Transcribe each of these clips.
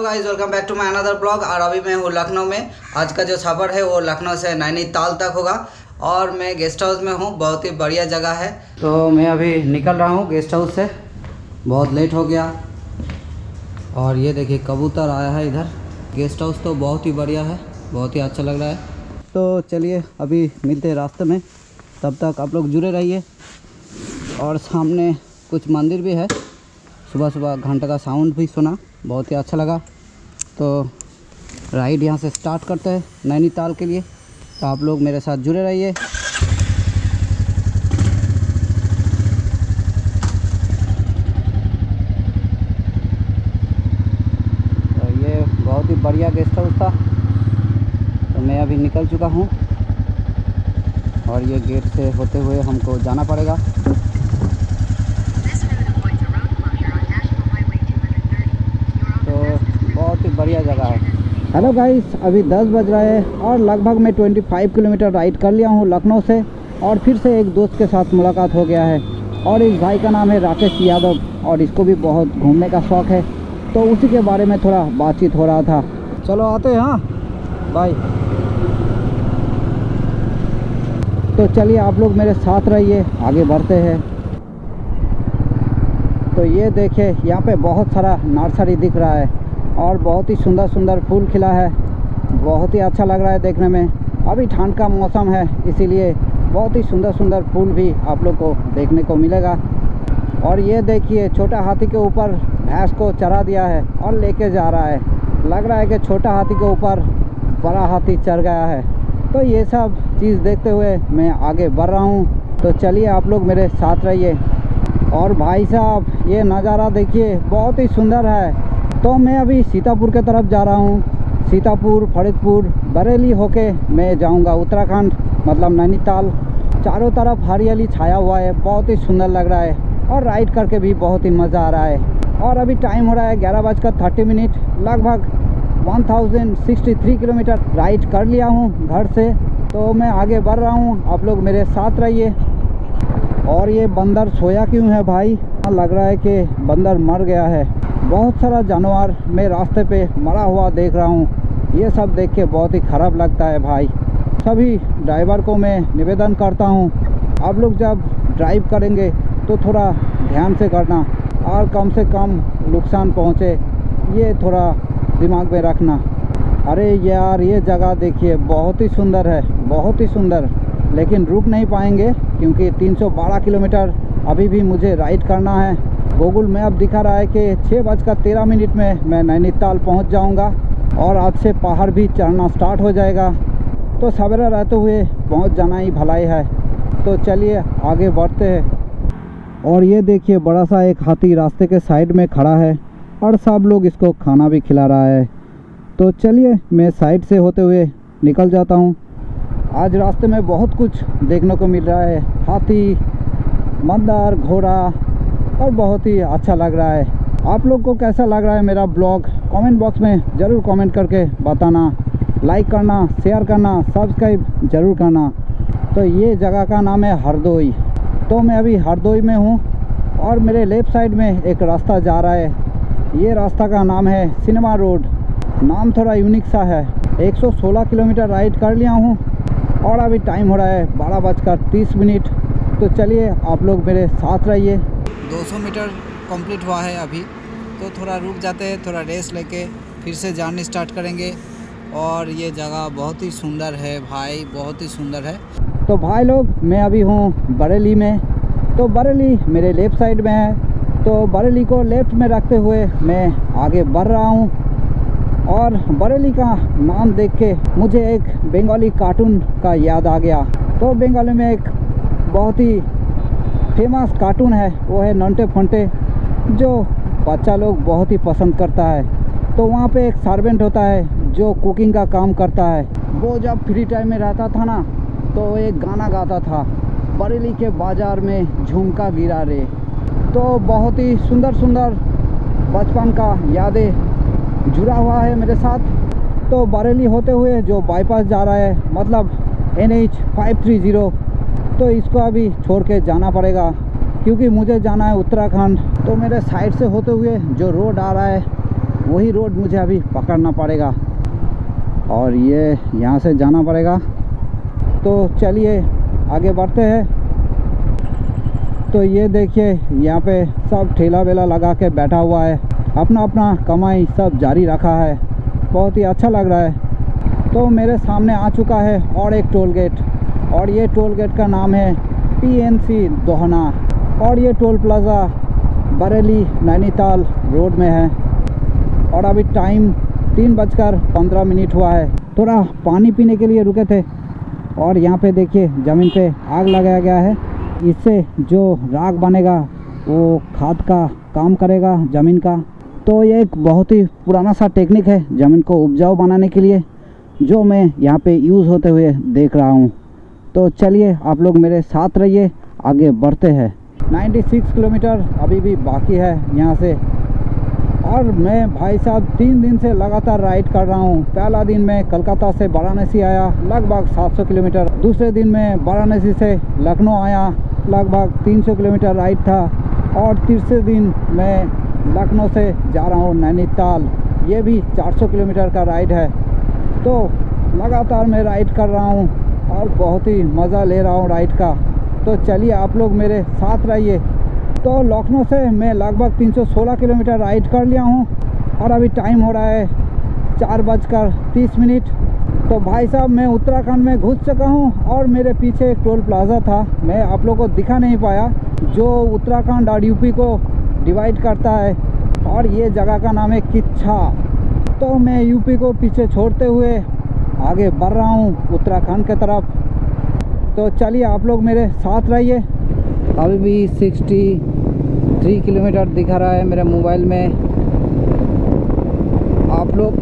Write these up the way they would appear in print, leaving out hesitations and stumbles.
Guys, welcome back to my another blog. और अभी मैं हूँ लखनऊ में। आज का जो सफ़र है वो लखनऊ से नैनीताल तक होगा और मैं गेस्ट हाउस में हूँ। बहुत ही बढ़िया जगह है। तो मैं अभी निकल रहा हूँ गेस्ट हाउस से, बहुत लेट हो गया। और ये देखिए कबूतर आया है इधर। गेस्ट हाउस तो बहुत ही बढ़िया है, बहुत ही अच्छा लग रहा है। तो चलिए अभी मिलते हैं रास्ते में, तब तक आप लोग जुड़े रहिए। और सामने कुछ मंदिर भी है। सुबह सुबह घंटे का साउंड भी सुना, बहुत ही अच्छा लगा। तो राइड यहाँ से स्टार्ट करते हैं नैनीताल के लिए। तो आप लोग मेरे साथ जुड़े रहिए। तो ये बहुत ही बढ़िया गेस्ट हाउस था। तो मैं अभी निकल चुका हूँ और ये गेट से होते हुए हमको जाना पड़ेगा। बहुत ही बढ़िया जगह है। हेलो गाइस, अभी 10 बज रहा है और लगभग मैं 25 किलोमीटर राइड कर लिया हूँ लखनऊ से। और फिर से एक दोस्त के साथ मुलाकात हो गया है और इस भाई का नाम है राकेश यादव और इसको भी बहुत घूमने का शौक़ है। तो उसी के बारे में थोड़ा बातचीत हो रहा था। चलो आते हैं। हाँ बाय। तो चलिए आप लोग मेरे साथ रहिए, आगे बढ़ते हैं। तो ये देखिए यहाँ पे बहुत सारा नर्सरी दिख रहा है और बहुत ही सुंदर सुंदर फूल खिला है। बहुत ही अच्छा लग रहा है देखने में। अभी ठंड का मौसम है, इसीलिए बहुत ही सुंदर सुंदर फूल भी आप लोग को देखने को मिलेगा। और ये देखिए छोटा हाथी के ऊपर भैंस को चरा दिया है और लेके जा रहा है। लग रहा है कि छोटा हाथी के ऊपर बड़ा हाथी चढ़ गया है। तो ये सब चीज़ देखते हुए मैं आगे बढ़ रहा हूँ। तो चलिए आप लोग मेरे साथ रहिए। और भाई साहब ये नज़ारा देखिए, बहुत ही सुंदर है। तो मैं अभी सीतापुर के तरफ जा रहा हूँ। सीतापुर, फरीदपुर, बरेली होके मैं जाऊँगा उत्तराखंड, मतलब नैनीताल। चारों तरफ हरियाली छाया हुआ है, बहुत ही सुंदर लग रहा है और राइड करके भी बहुत ही मज़ा आ रहा है। और अभी टाइम हो रहा है 11:30। लगभग 1063 किलोमीटर राइड कर लिया हूँ घर से। तो मैं आगे बढ़ रहा हूँ, आप लोग मेरे साथ रहिए। और ये बंदर सोया क्यों है भाई? लग रहा है कि बंदर मर गया है। बहुत सारा जानवर मैं रास्ते पे मरा हुआ देख रहा हूँ। ये सब देख के बहुत ही ख़राब लगता है भाई। सभी ड्राइवर को मैं निवेदन करता हूँ, आप लोग जब ड्राइव करेंगे तो थोड़ा ध्यान से करना और कम से कम नुकसान पहुँचे, ये थोड़ा दिमाग में रखना। अरे यार ये जगह देखिए, बहुत ही सुंदर है, बहुत ही सुंदर। लेकिन रुक नहीं पाएंगे क्योंकि 312 किलोमीटर अभी भी मुझे राइड करना है। गूगल मैप दिखा रहा है कि 6:13 में मैं नैनीताल पहुंच जाऊंगा और आज से पहाड़ भी चढ़ना स्टार्ट हो जाएगा। तो सवेरा रहते हुए पहुंच जाना ही भलाई है। तो चलिए आगे बढ़ते हैं। और ये देखिए बड़ा सा एक हाथी रास्ते के साइड में खड़ा है और सब लोग इसको खाना भी खिला रहा है। तो चलिए मैं साइड से होते हुए निकल जाता हूँ। आज रास्ते में बहुत कुछ देखने को मिल रहा है, हाथी, मंदार, घोड़ा, और बहुत ही अच्छा लग रहा है। आप लोग को कैसा लग रहा है मेरा ब्लॉग? कमेंट बॉक्स में ज़रूर कमेंट करके बताना। लाइक करना, शेयर करना, सब्सक्राइब ज़रूर करना। तो ये जगह का नाम है हरदोई। तो मैं अभी हरदोई में हूँ और मेरे लेफ़्ट साइड में एक रास्ता जा रहा है। ये रास्ता का नाम है सिनेमा रोड। नाम थोड़ा यूनिक सा है। 116 किलोमीटर राइड कर लिया हूँ और अभी टाइम हो रहा है 12:30। तो चलिए आप लोग मेरे साथ रहिए। 200 मीटर कंप्लीट हुआ है अभी, तो थोड़ा रुक जाते हैं, थोड़ा रेस्ट लेके फिर से जर्नी स्टार्ट करेंगे। और ये जगह बहुत ही सुंदर है भाई, बहुत ही सुंदर है। तो भाई लोग मैं अभी हूँ बरेली में। तो बरेली मेरे लेफ़्ट साइड में है। तो बरेली को लेफ़्ट में रखते हुए मैं आगे बढ़ रहा हूँ। और बरेली का नाम देख के मुझे एक बंगाली कार्टून का याद आ गया। तो बंगाली में एक बहुत ही फेमस कार्टून है, वो है नंटे फंटे, जो बच्चा लोग बहुत ही पसंद करता है। तो वहाँ पे एक सर्वेंट होता है जो कुकिंग का काम करता है। वो जब फ्री टाइम में रहता था ना, तो एक गाना गाता था, बरेली के बाज़ार में झुमका गिरा रे। तो बहुत ही सुंदर सुंदर बचपन का यादें जुड़ा हुआ है मेरे साथ। तो बरेली होते हुए जो बाईपास जा रहा है, मतलब NH 530, तो इसको अभी छोड़ के जाना पड़ेगा क्योंकि मुझे जाना है उत्तराखंड। तो मेरे साइड से होते हुए जो रोड आ रहा है वही रोड मुझे अभी पकड़ना पड़ेगा और ये यहाँ से जाना पड़ेगा। तो चलिए आगे बढ़ते हैं। तो ये देखिए यहाँ पे सब ठेला वेला लगा के बैठा हुआ है, अपना अपना कमाई सब जारी रखा है, बहुत ही अच्छा लग रहा है। तो मेरे सामने आ चुका है और एक टोल गेट, और ये टोल गेट का नाम है PNC दोहना, और ये toll plaza Bareilly Nainital road में है। और अभी टाइम 3:15 हुआ है। थोड़ा पानी पीने के लिए रुके थे और यहाँ पे देखिए ज़मीन पे आग लगाया गया है। इससे जो राख बनेगा वो खाद का काम करेगा ज़मीन का। तो ये एक बहुत ही पुराना सा टेक्निक है ज़मीन को उपजाऊ बनाने के लिए, जो मैं यहाँ पे यूज़ होते हुए देख रहा हूँ। तो चलिए आप लोग मेरे साथ रहिए, आगे बढ़ते हैं। 96 किलोमीटर अभी भी बाकी है यहाँ से। और मैं भाई साहब 3 दिन से लगातार राइड कर रहा हूँ। पहला दिन मैं कलकत्ता से वाराणसी आया, लगभग 700 किलोमीटर। दूसरे दिन मैं वाराणसी से लखनऊ आया, लगभग 300 किलोमीटर राइड था। और तीसरे दिन मैं लखनऊ से जा रहा हूँ नैनीताल, ये भी 400 किलोमीटर का राइड है। तो लगातार मैं राइड कर रहा हूँ और बहुत ही मज़ा ले रहा हूँ राइड का। तो चलिए आप लोग मेरे साथ रहिए। तो लखनऊ से मैं लगभग 316 किलोमीटर राइड कर लिया हूँ और अभी टाइम हो रहा है 4:30। तो भाई साहब मैं उत्तराखंड में घुस चुका हूँ और मेरे पीछे एक टोल प्लाज़ा था, मैं आप लोगों को दिखा नहीं पाया, जो उत्तराखंड और यूपी को डिवाइड करता है। और ये जगह का नाम है किच्छा। तो मैं यूपी को पीछे छोड़ते हुए आगे बढ़ रहा हूँ उत्तराखंड के तरफ। तो चलिए आप लोग मेरे साथ रहिए। अभी भी 63 किलोमीटर दिखा रहा है मेरे मोबाइल में। आप लोग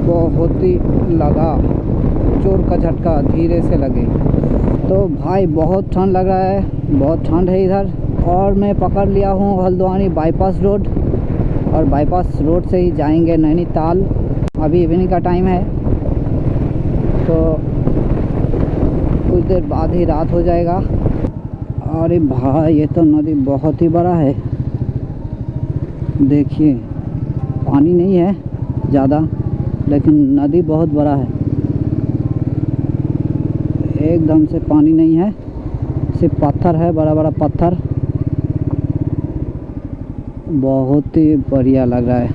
बहुत ही लगा, चोर का झटका धीरे से लगे। तो भाई बहुत ठंड लग रहा है, बहुत ठंड है इधर। और मैं पकड़ लिया हूँ हल्द्वानी बाईपास रोड, और बाईपास रोड से ही जाएंगे नैनीताल। अभी इवनिंग का टाइम है, तो कुछ देर बाद ही रात हो जाएगा। अरे भाई ये तो नदी बहुत ही बड़ा है, देखिए पानी नहीं है ज़्यादा, लेकिन नदी बहुत बड़ा है। एकदम से पानी नहीं है, सिर्फ पत्थर है, बड़ा बड़ा पत्थर। बहुत ही बढ़िया लग रहा है।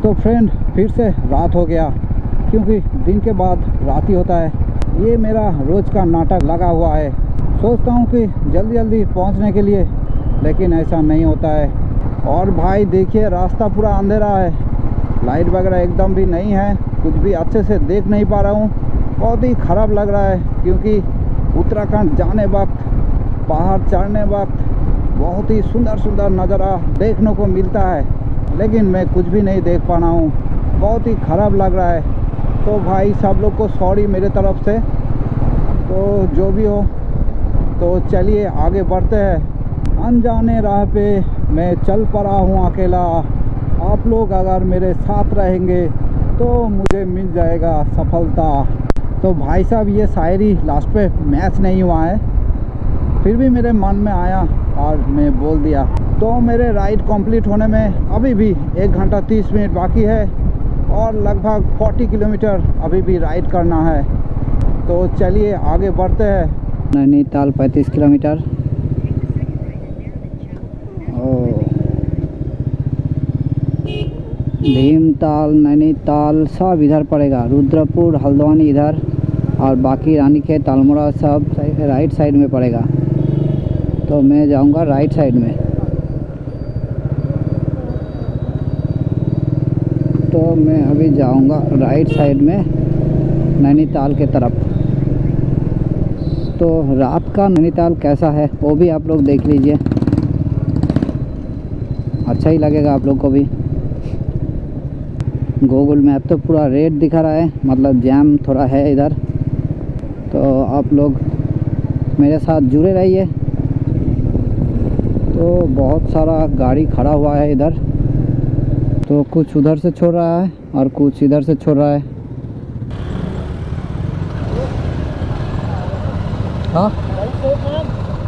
तो फ्रेंड फिर से रात हो गया, क्योंकि दिन के बाद रात ही होता है। ये मेरा रोज़ का नाटक लगा हुआ है। सोचता हूँ कि जल्दी जल्दी पहुँचने के लिए, लेकिन ऐसा नहीं होता है। और भाई देखिए रास्ता पूरा अंधेरा है, लाइट वगैरह एकदम भी नहीं है, कुछ भी अच्छे से देख नहीं पा रहा हूँ। बहुत ही ख़राब लग रहा है, क्योंकि उत्तराखंड जाने वक्त, पहाड़ चढ़ने वक्त बहुत ही सुंदर सुंदर नज़ारा देखने को मिलता है, लेकिन मैं कुछ भी नहीं देख पा रहा हूँ। बहुत ही ख़राब लग रहा है। तो भाई सब लोग को सॉरी मेरे तरफ से। तो जो भी हो, तो चलिए आगे बढ़ते हैं। अनजाने राह पे मैं चल पड़ा हूँ अकेला, आप लोग अगर मेरे साथ रहेंगे तो मुझे मिल जाएगा सफलता। तो भाई साहब ये शायरी लास्ट पे मैच नहीं हुआ है, फिर भी मेरे मन में आया और मैं बोल दिया। तो मेरे राइड कंप्लीट होने में अभी भी 1 घंटा 30 मिनट बाकी है और लगभग 40 किलोमीटर अभी भी राइड करना है। तो चलिए आगे बढ़ते हैं। नैनीताल 35 किलोमीटर। भीमताल, नैनीताल सब इधर पड़ेगा, रुद्रपुर, हल्द्वानी इधर, और बाकी रानीखेत, अल्मोड़ा सब राइट साइड में पड़ेगा। तो मैं जाऊंगा राइट साइड में। तो मैं अभी जाऊंगा राइट साइड में नैनीताल के तरफ। तो रात का नैनीताल कैसा है वो भी आप लोग देख लीजिए, अच्छा ही लगेगा आप लोग को भी। गूगल मैप तो पूरा रेड दिखा रहा है, मतलब जैम थोड़ा है इधर। तो आप लोग मेरे साथ जुड़े रहिए। तो बहुत सारा गाड़ी खड़ा हुआ है इधर, तो कुछ उधर से छोड़ रहा है और कुछ इधर से छोड़ रहा है। हाँ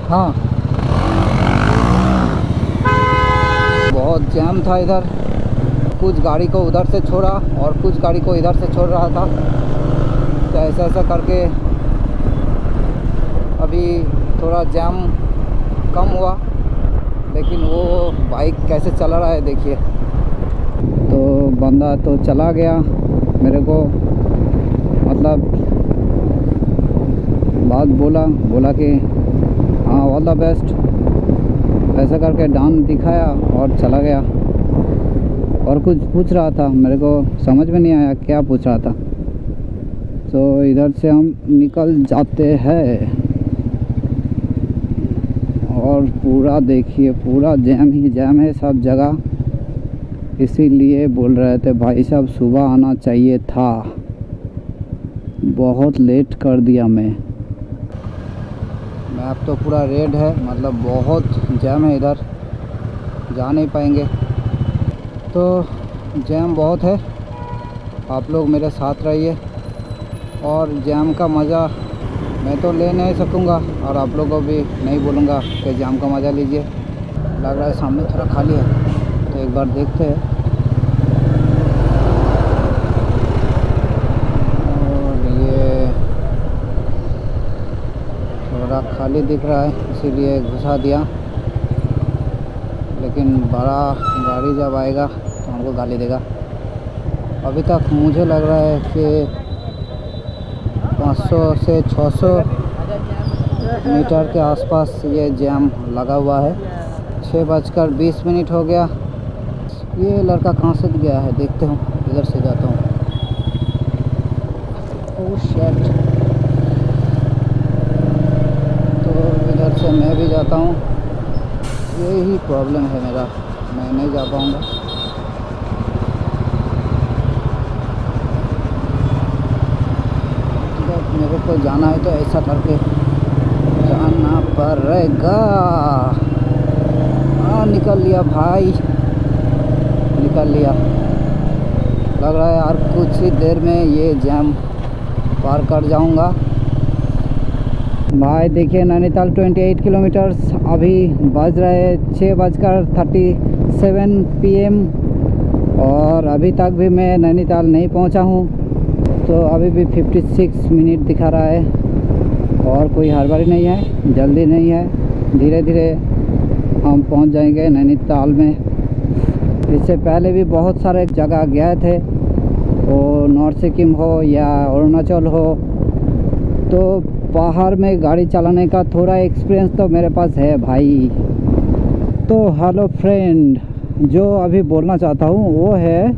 हाँ, बहुत जैम था इधर। कुछ गाड़ी को उधर से छोड़ा और कुछ गाड़ी को इधर से छोड़ रहा था, तो ऐसा ऐसा करके अभी थोड़ा जैम कम हुआ। लेकिन वो बाइक कैसे चला रहा है देखिए। तो बंदा तो चला गया, मेरे को मतलब बात बोला कि हाँ ऑल द बेस्ट, ऐसा करके डान दिखाया और चला गया। और कुछ पूछ रहा था, मेरे को समझ में नहीं आया क्या पूछ रहा था। तो इधर से हम निकल जाते हैं और पूरा देखिए पूरा जैम ही जैम है सब जगह। इसीलिए बोल रहे थे भाई साहब सुबह आना चाहिए था, बहुत लेट कर दिया मैं। मैप तो पूरा रेड है, मतलब बहुत जैम है इधर, जा नहीं पाएंगे। तो जैम बहुत है, आप लोग मेरे साथ रहिए और जैम का मज़ा मैं तो ले नहीं सकूँगा और आप लोगों को भी नहीं बोलूँगा कि जैम का मज़ा लीजिए। लग रहा है सामने थोड़ा खाली है, तो एक बार देखते हैं। और ये थोड़ा खाली दिख रहा है इसीलिए घुसा दिया, लेकिन बड़ा गाड़ी जब आएगा तो हमको गाली देगा। अभी तक मुझे लग रहा है कि 500 से 600 मीटर के आसपास ये जैम लगा हुआ है। 6:20 हो गया। ये लड़का कहाँ से गया है देखते हूँ, इधर से जाता हूँ। ओह शिट, तो इधर से मैं भी जाता हूँ। यही प्रॉब्लम है मेरा, मैं नहीं जा पाऊँगा। मेरे को जाना है तो ऐसा करके जाना पड़ेगा। हाँ निकल लिया भाई, निकल लिया। लग रहा है यार कुछ ही देर में ये जैम पार कर जाऊंगा। भाई देखिए नैनीताल 28 किलोमीटर्स, अभी बज रहे 6:37 PM और अभी तक भी मैं नैनीताल नहीं पहुंचा हूं। तो अभी भी 56 मिनट दिखा रहा है और कोई हड़बड़ी नहीं है, जल्दी नहीं है, धीरे धीरे हम पहुंच जाएंगे नैनीताल में। इससे पहले भी बहुत सारे जगह गए थे, वो नॉर्थ सिक्किम हो या अरुणाचल हो, तो बाहर में गाड़ी चलाने का थोड़ा एक्सपीरियंस तो मेरे पास है भाई। तो हेलो फ्रेंड, जो अभी बोलना चाहता हूँ वो है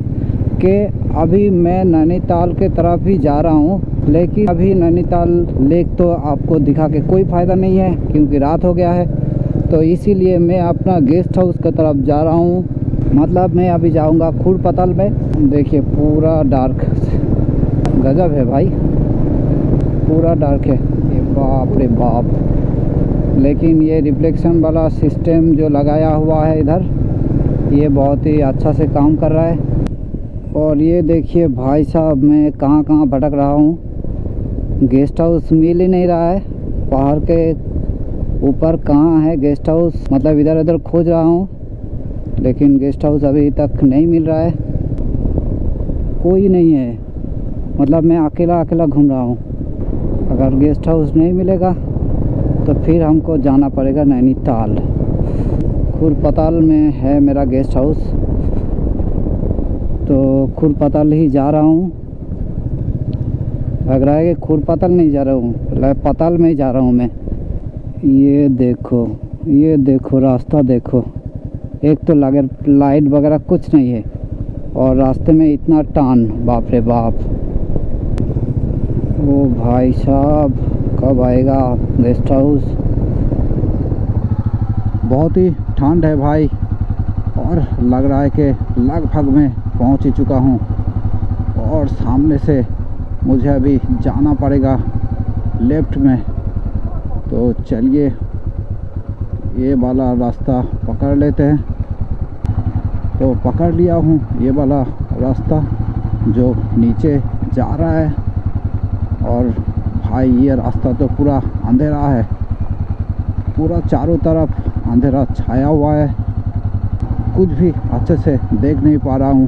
कि अभी मैं नैनीताल के तरफ ही जा रहा हूँ, लेकिन अभी नैनीताल लेक तो आपको दिखा के कोई फ़ायदा नहीं है क्योंकि रात हो गया है। तो इसीलिए मैं अपना गेस्ट हाउस की तरफ जा रहा हूँ, मतलब मैं अभी जाऊँगा खुरपतल में। देखिए पूरा डार्क, गजब है भाई, पूरा डार्क है, ये बाप रे बाप। लेकिन ये रिफ्लेक्शन वाला सिस्टम जो लगाया हुआ है इधर, ये बहुत ही अच्छा से काम कर रहा है। और ये देखिए भाई साहब मैं कहाँ कहाँ भटक रहा हूँ, गेस्ट हाउस मिल ही नहीं रहा है। पहाड़ के ऊपर कहाँ है गेस्ट हाउस, मतलब इधर उधर खोज रहा हूँ लेकिन गेस्ट हाउस अभी तक नहीं मिल रहा है, कोई नहीं है। मतलब मैं अकेला अकेला घूम रहा हूँ। अगर गेस्ट हाउस नहीं मिलेगा तो फिर हमको जाना पड़ेगा नैनीताल। खुरपताल में है मेरा गेस्ट हाउस, तो खुरपताल ही जा रहा हूँ। लग रहा है कि खुरपताल नहीं जा रहा हूँ, पताल में ही जा रहा हूँ मैं। ये देखो रास्ता देखो, एक तो लगे लाइट वगैरह कुछ नहीं है और रास्ते में इतना टान, बाप रे बाप। ओ भाई साहब कब आएगा गेस्ट हाउस। बहुत ही ठंड है भाई और लग रहा है कि लगभग मैं पहुंच ही चुका हूं और सामने से मुझे अभी जाना पड़ेगा लेफ्ट में। तो चलिए ये वाला रास्ता पकड़ लेते हैं। तो पकड़ लिया हूँ ये वाला रास्ता जो नीचे जा रहा है। और भाई ये रास्ता तो पूरा अंधेरा है, पूरा चारों तरफ अंधेरा छाया हुआ है। कुछ भी अच्छे से देख नहीं पा रहा हूँ।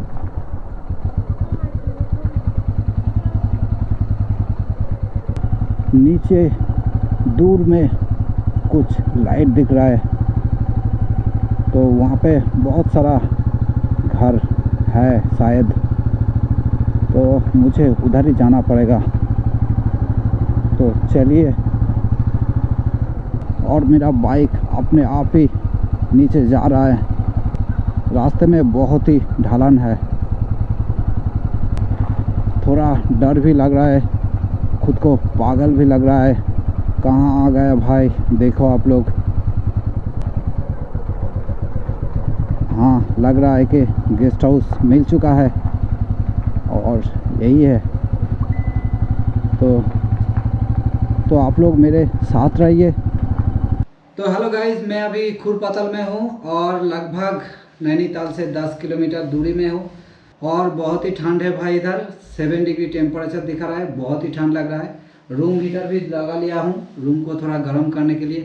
नीचे दूर में कुछ लाइट दिख रहा है, तो वहाँ पे बहुत सारा घर है शायद, तो मुझे उधर ही जाना पड़ेगा। तो चलिए, और मेरा बाइक अपने आप ही नीचे जा रहा है। रास्ते में बहुत ही ढलान है, थोड़ा डर भी लग रहा है, खुद को पागल भी लग रहा है। कहाँ आ गया भाई, देखो आप लोग। हाँ, लग रहा है कि गेस्ट हाउस मिल चुका है और यही है। तो आप लोग मेरे साथ रहिए। तो हेलो गाइस, मैं अभी खुरपतल में हूँ और लगभग नैनीताल से 10 किलोमीटर दूरी में हूँ और बहुत ही ठंड है भाई। इधर 7 डिग्री टेम्परेचर दिखा रहा है, बहुत ही ठंड लग रहा है। रूम हीटर भी लगा लिया हूँ रूम को थोड़ा गर्म करने के लिए।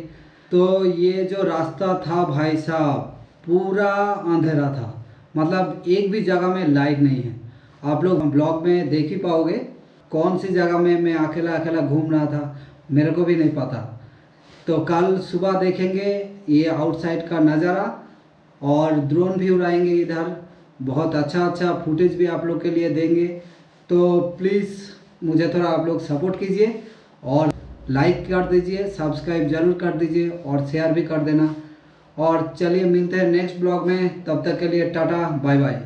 तो ये जो रास्ता था भाई साहब, पूरा अंधेरा था, मतलब एक भी जगह में लाइट नहीं है। आप लोग ब्लॉग में देख ही पाओगे कौन सी जगह में मैं अकेला अकेला घूम रहा था, मेरे को भी नहीं पता। तो कल सुबह देखेंगे ये आउटसाइड का नज़ारा और ड्रोन भी उड़ाएंगे इधर, बहुत अच्छा फुटेज भी आप लोग के लिए देंगे। तो प्लीज़ मुझे थोड़ा आप लोग सपोर्ट कीजिए और लाइक कर दीजिए, सब्सक्राइब ज़रूर कर दीजिए और शेयर भी कर देना। और चलिए मिलते हैं नेक्स्ट ब्लॉग में, तब तक के लिए टाटा बाय बाय।